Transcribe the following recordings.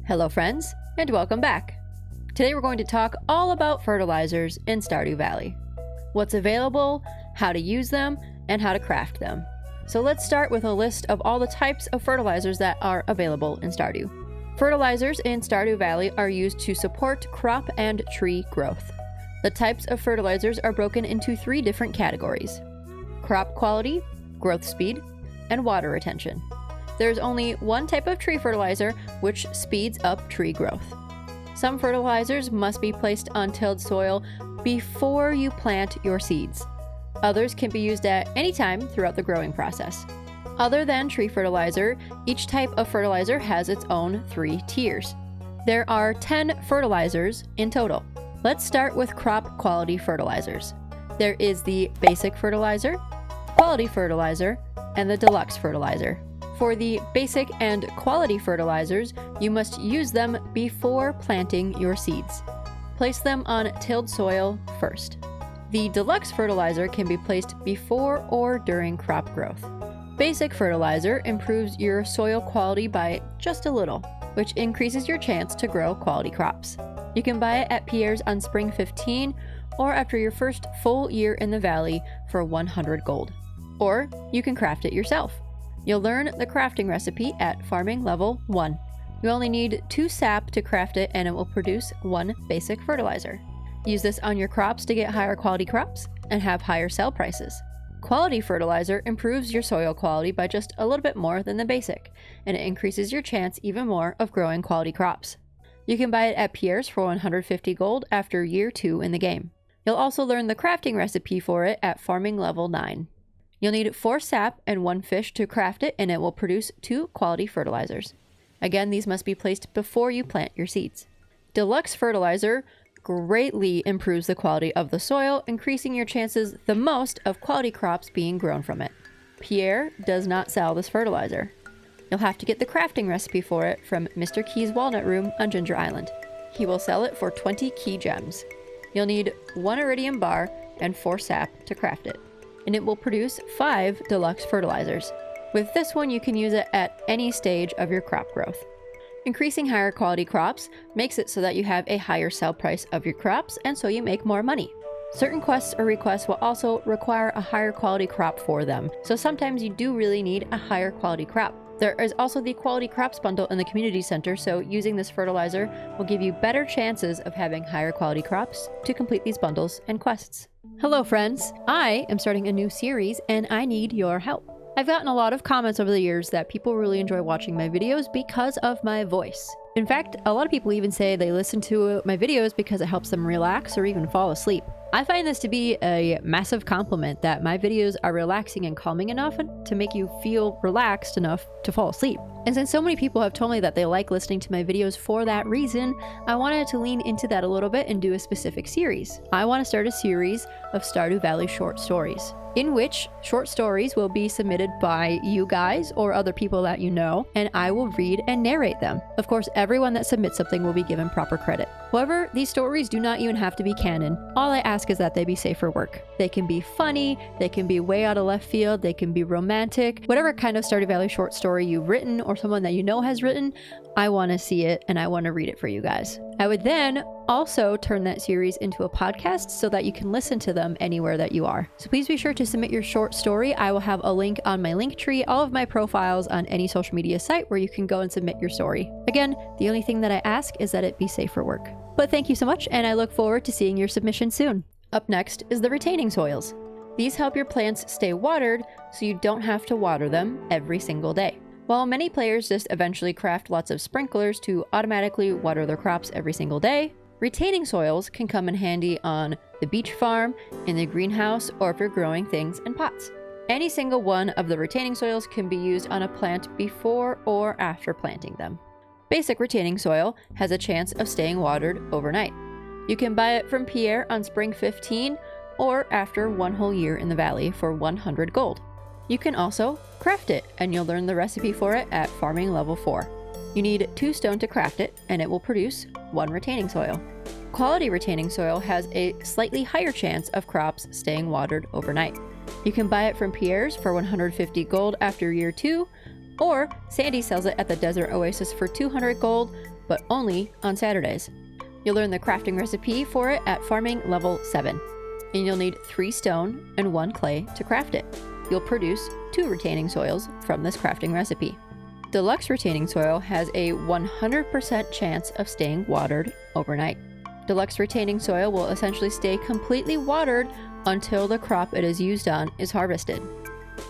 Hello friends, and welcome back. Today we're going to talk all about fertilizers in Stardew Valley. What's available, how to use them, and how to craft them. So let's start with a list of all the types of fertilizers that are available in Stardew. Fertilizers in Stardew Valley are used to support crop and tree growth. The types of fertilizers are broken into 3 different categories: crop quality, growth speed, and water retention. There's only one type of tree fertilizer which speeds up tree growth. Some fertilizers must be placed on tilled soil before you plant your seeds. Others can be used at any time throughout the growing process. Other than tree fertilizer, each type of fertilizer has its own 3 tiers. There are 10 fertilizers in total. Let's start with crop quality fertilizers. There is the basic fertilizer, quality fertilizer, and the deluxe fertilizer. For the basic and quality fertilizers, you must use them before planting your seeds. Place them on tilled soil first. The deluxe fertilizer can be placed before or during crop growth. Basic fertilizer improves your soil quality by just a little, which increases your chance to grow quality crops. You can buy it at Pierre's on Spring 15 or after your first full year in the valley for 100 gold. Or you can craft it yourself. You'll learn the crafting recipe at farming level 1. You only need 2 sap to craft it and it will produce 1 basic fertilizer. Use this on your crops to get higher quality crops and have higher sell prices. Quality fertilizer improves your soil quality by just a little bit more than the basic, and it increases your chance even more of growing quality crops. You can buy it at Pierre's for 150 gold after year 2 in the game. You'll also learn the crafting recipe for it at farming level 9. You'll need 4 sap and 1 fish to craft it, and it will produce 2 quality fertilizers. Again, these must be placed before you plant your seeds. Deluxe fertilizer greatly improves the quality of the soil, increasing your chances the most of quality crops being grown from it. Pierre does not sell this fertilizer. You'll have to get the crafting recipe for it from Mr. Key's Walnut Room on Ginger Island. He will sell it for 20 key gems. You'll need 1 iridium bar and 4 sap to craft it, and it will produce 5 deluxe fertilizers. With this one, you can use it at any stage of your crop growth. Increasing higher quality crops makes it so that you have a higher sell price of your crops, and so you make more money. Certain quests or requests will also require a higher quality crop for them, so sometimes you do really need a higher quality crop. There is also the quality crops bundle in the community center, so using this fertilizer will give you better chances of having higher quality crops to complete these bundles and quests. Hello friends, I am starting a new series and I need your help. I've gotten a lot of comments over the years that people really enjoy watching my videos because of my voice. In fact, a lot of people even say they listen to my videos because it helps them relax or even fall asleep. I find this to be a massive compliment that my videos are relaxing and calming enough to make you feel relaxed enough to fall asleep. And since so many people have told me that they like listening to my videos for that reason, I wanted to lean into that a little bit and do a specific series. I want to start a series of Stardew Valley short stories, in which short stories will be submitted by you guys or other people that you know, and I will read and narrate them. Of course, everyone that submits something will be given proper credit. However, these stories do not even have to be canon. All I ask is that they be safe for work. They can be funny, they can be way out of left field, they can be romantic. Whatever kind of Stardew Valley short story you've written or someone that you know has written, I want to see it and I want to read it for you guys. I would then also turn that series into a podcast so that you can listen to them anywhere that you are. So please be sure to submit your short story. I will have a link on my link tree, all of my profiles on any social media site where you can go and submit your story. Again, the only thing that I ask is that it be safe for work. But thank you so much, and I look forward to seeing your submission soon. Up next is the retaining soils. These help your plants stay watered so you don't have to water them every single day. While many players just eventually craft lots of sprinklers to automatically water their crops every single day, retaining soils can come in handy on the beach farm, in the greenhouse, or if you're growing things in pots. Any single one of the retaining soils can be used on a plant before or after planting them. Basic retaining soil has a chance of staying watered overnight. You can buy it from Pierre on Spring 15 or after 1 whole year in the valley for 100 gold. You can also craft it, and you'll learn the recipe for it at farming level 4. You need 2 stone to craft it, and it will produce 1 retaining soil. Quality retaining soil has a slightly higher chance of crops staying watered overnight. You can buy it from Pierre's for 150 gold after year 2, or Sandy sells it at the Desert Oasis for 200 gold, but only on Saturdays. You'll learn the crafting recipe for it at farming level 7, and you'll need 3 stone and 1 clay to craft it. You'll produce 2 retaining soils from this crafting recipe. Deluxe retaining soil has a 100% chance of staying watered overnight. Deluxe retaining soil will essentially stay completely watered until the crop it is used on is harvested.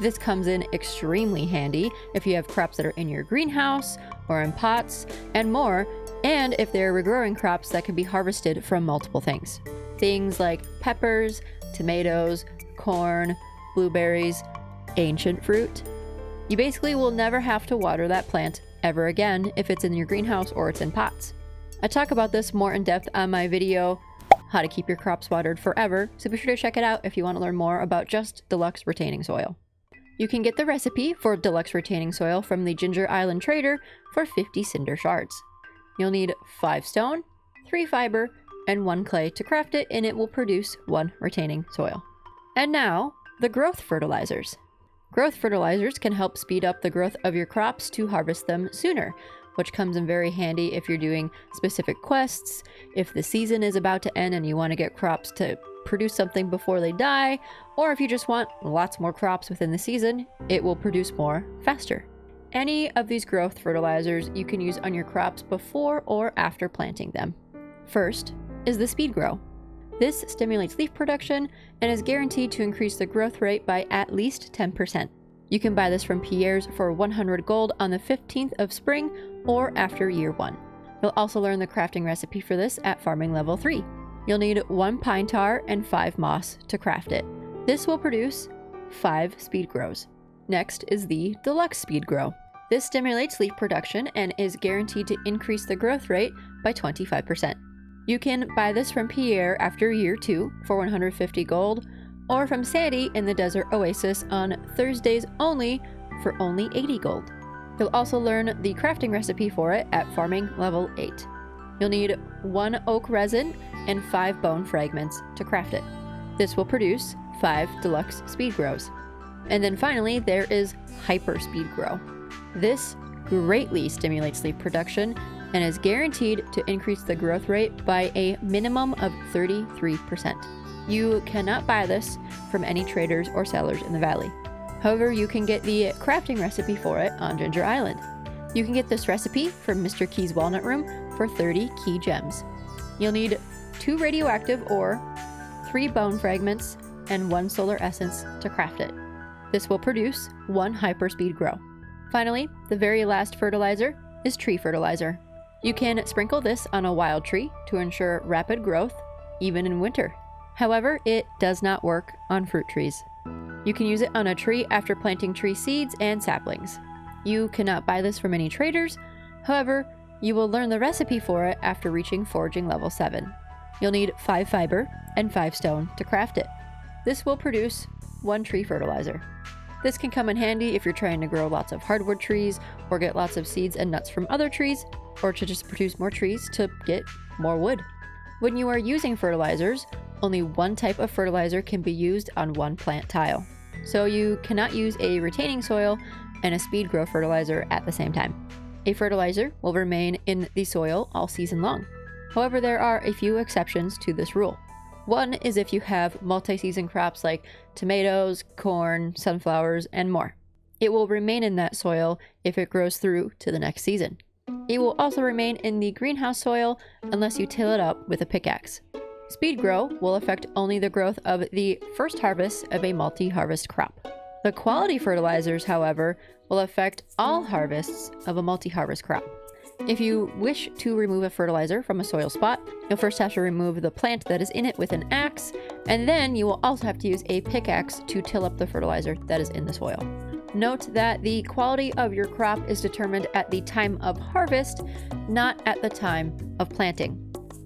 This comes in extremely handy if you have crops that are in your greenhouse or in pots and more, and if they're regrowing crops that can be harvested from multiple things. Things like peppers, tomatoes, corn, blueberries, ancient fruit. You basically will never have to water that plant ever again if it's in your greenhouse or it's in pots. I talk about this more in depth on my video, How to Keep Your Crops Watered Forever, so be sure to check it out if you want to learn more about just deluxe retaining soil. You can get the recipe for deluxe retaining soil from the Ginger Island Trader for 50 cinder shards. You'll need 5 stone, 3 fiber, and 1 clay to craft it, and it will produce 1 retaining soil. And now, the growth fertilizers. Growth fertilizers can help speed up the growth of your crops to harvest them sooner, which comes in very handy if you're doing specific quests, if the season is about to end and you want to get crops to produce something before they die, or if you just want lots more crops within the season, it will produce more faster. Any of these growth fertilizers you can use on your crops before or after planting them. First is the speed grow. This stimulates leaf production and is guaranteed to increase the growth rate by at least 10%. You can buy this from Pierre's for 100 gold on the 15th of spring or after year 1. You'll also learn the crafting recipe for this at farming level 3. You'll need 1 pine tar and 5 moss to craft it. This will produce 5 speed grows. Next is the deluxe speed grow. This stimulates leaf production and is guaranteed to increase the growth rate by 25%. You can buy this from Pierre after year 2 for 150 gold, or from Sandy in the Desert Oasis on Thursdays only for only 80 gold. You'll also learn the crafting recipe for it at farming level 8. You'll need 1 oak resin and 5 bone fragments to craft it. This will produce 5 deluxe speed grows. And then finally, there is hyper speed grow. This greatly stimulates leaf production and is guaranteed to increase the growth rate by a minimum of 33%. You cannot buy this from any traders or sellers in the valley. However, you can get the crafting recipe for it on Ginger Island. You can get this recipe from Mr. Key's Walnut Room for 30 key gems. You'll need 2 radioactive ore, 3 bone fragments, and 1 solar essence to craft it. This will produce 1 hyperspeed grow. Finally, the very last fertilizer is tree fertilizer. You can sprinkle this on a wild tree to ensure rapid growth, even in winter. However, it does not work on fruit trees. You can use it on a tree after planting tree seeds and saplings. You cannot buy this from any traders. However, you will learn the recipe for it after reaching foraging level 7. You'll need 5 fiber and 5 stone to craft it. This will produce 1 tree fertilizer. This can come in handy if you're trying to grow lots of hardwood trees or get lots of seeds and nuts from other trees, or to just produce more trees to get more wood. When you are using fertilizers, only 1 type of fertilizer can be used on 1 plant tile. So you cannot use a retaining soil and a speed grow fertilizer at the same time. A fertilizer will remain in the soil all season long. However, there are a few exceptions to this rule. One is if you have multi-season crops like tomatoes, corn, sunflowers, and more. It will remain in that soil if it grows through to the next season. It will also remain in the greenhouse soil unless you till it up with a pickaxe. Speed grow will affect only the growth of the first harvest of a multi-harvest crop. The quality fertilizers, however, will affect all harvests of a multi-harvest crop. If you wish to remove a fertilizer from a soil spot, you'll first have to remove the plant that is in it with an axe, and then you will also have to use a pickaxe to till up the fertilizer that is in the soil. Note that the quality of your crop is determined at the time of harvest, not at the time of planting.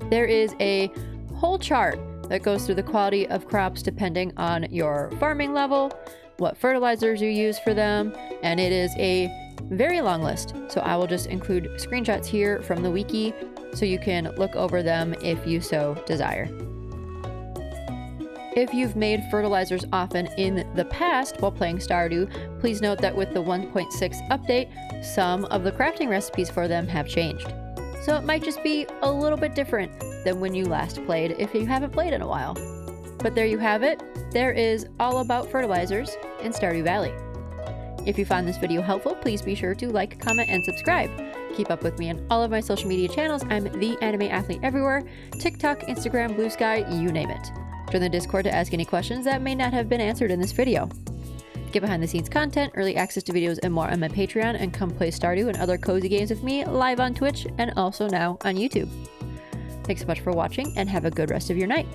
There is a whole chart that goes through the quality of crops depending on your farming level, what fertilizers you use for them, and it is a very long list. So I will just include screenshots here from the wiki so you can look over them if you so desire. If you've made fertilizers often in the past while playing Stardew, please note that with the 1.6 update, some of the crafting recipes for them have changed. so it might just be a little bit different than when you last played if you haven't played in a while. But there you have it. There is all about fertilizers in Stardew Valley. If you found this video helpful, please be sure to like, comment, and subscribe. Keep up with me on all of my social media channels. I'm TheAnimeAthlete everywhere. TikTok, Instagram, Blue Sky, you name it. Join the Discord to ask any questions that may not have been answered in this video. Get behind the scenes content, early access to videos, and more on my Patreon, and come play Stardew and other cozy games with me live on Twitch and also now on YouTube. Thanks so much for watching and have a good rest of your night.